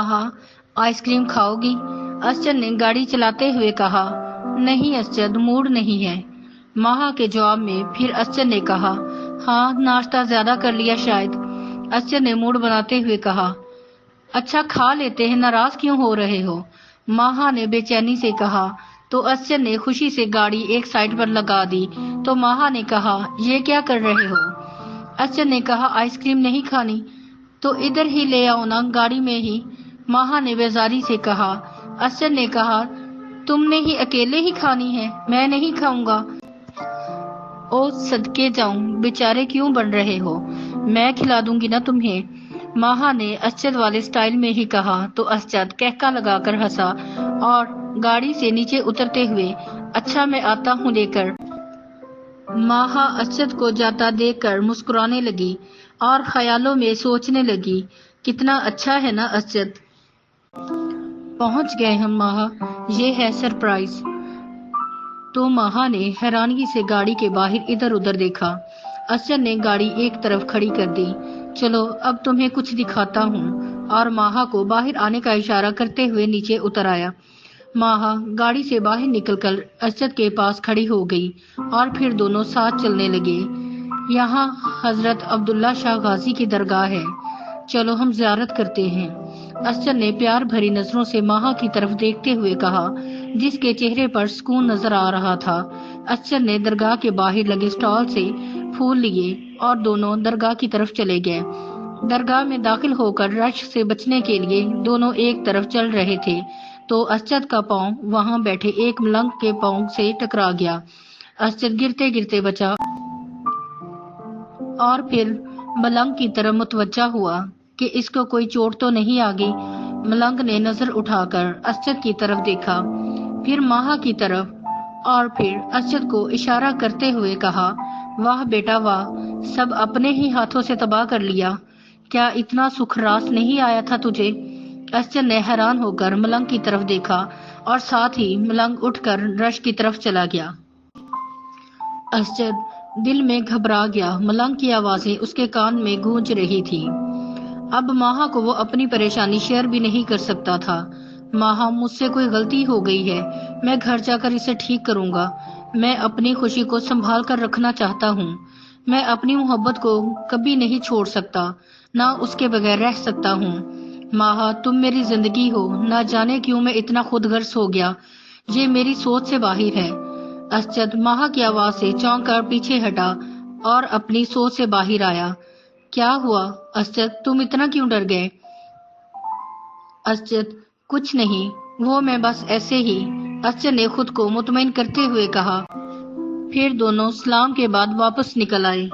माहा, आइसक्रीम खाओगी? असद ने गाड़ी चलाते हुए कहा। नहीं असद, मूड नहीं है। माहा के जवाब में फिर असद ने कहा, हाँ, नाश्ता ज्यादा कर लिया शायद। असद ने मूड बनाते हुए कहा, अच्छा खा लेते हैं, नाराज क्यों हो रहे हो? माहा ने बेचैनी से कहा। तो असद ने खुशी से गाड़ी एक साइड पर लगा दी। तो माहा ने कहा, ये क्या कर रहे हो? असद ने कहा, आइसक्रीम नहीं खानी तो इधर ही ले आओ ना, गाड़ी में ही। माहा ने बेजारी से कहा। असद ने कहा, तुमने ही अकेले ही खानी है, मैं नहीं खाऊंगा। ओ सदके जाऊं, बेचारे क्यों बन रहे हो, मैं खिला दूंगी ना तुम्हें। माहा ने असद वाले स्टाइल में ही कहा। तो असद कहका लगाकर हंसा और गाड़ी से नीचे उतरते हुए, अच्छा मैं आता हूँ लेकर। माहा असद को जाता देखकर मुस्कुराने लगी और ख्यालों में सोचने लगी, कितना अच्छा है ना असद। पहुंच गए हम माहा, ये है सरप्राइज। तो माहा ने हैरानगी से गाड़ी के बाहर इधर उधर देखा। असद ने गाड़ी एक तरफ खड़ी कर दी। चलो अब तुम्हें कुछ दिखाता हूँ, और माहा को बाहर आने का इशारा करते हुए नीचे उतर आया। माहा गाड़ी से बाहर निकलकर असद के पास खड़ी हो गई और फिर दोनों साथ चलने लगे। यहाँ हजरत अब्दुल्ला शाह गाजी की दरगाह है, चलो हम ज़ियारत करते हैं। असद ने प्यार भरी नजरों से माहा की तरफ देखते हुए कहा, जिसके चेहरे पर सुकून नजर आ रहा था। असद ने दरगाह के बाहर लगे स्टॉल से फूल लिए और दोनों दरगाह की तरफ चले गए। दरगाह में दाखिल होकर रश से बचने के लिए दोनों एक तरफ चल रहे थे, तो असद का पांव वहां बैठे एक मलंग के पांव से टकरा गया। असद गिरते गिरते बचा और फिर मलंग की तरफ मुतवज्जा हुआ कि इसको कोई चोट तो नहीं आ गई। मलंग ने नजर उठाकर असद की तरफ देखा, फिर माहा की तरफ और फिर असद को इशारा करते हुए कहा, वाह बेटा वाह, सब अपने ही हाथों से तबाह कर लिया, क्या इतना सुखरास नहीं आया था तुझे? असद ने हैरान होकर मलंग की तरफ देखा और साथ ही मलंग उठकर रश की तरफ चला गया। असद दिल में घबरा गया, मलंग की आवाजें उसके कान में गूंज रही थी। अब माहा को वो अपनी परेशानी शेयर भी नहीं कर सकता था। माहा, मुझसे कोई गलती हो गई है, मैं घर जाकर इसे ठीक करूंगा। मैं अपनी खुशी को संभाल कर रखना चाहता हूँ। मैं अपनी मोहब्बत को कभी नहीं छोड़ सकता, ना उसके बगैर रह सकता हूँ। माहा, तुम मेरी जिंदगी हो, ना जाने क्यों मैं इतना खुदगर्ज हो गया, ये मेरी सोच से बाहर है। असद माहा की आवाज से चौंक कर पीछे हटा और अपनी सोच से बाहर आया। क्या हुआ असद, तुम इतना क्यों डर गए? असद, कुछ नहीं, वो मैं बस ऐसे ही, असद ने खुद को मुतमईन करते हुए कहा। फिर दोनों सलाम के बाद वापस निकल आए।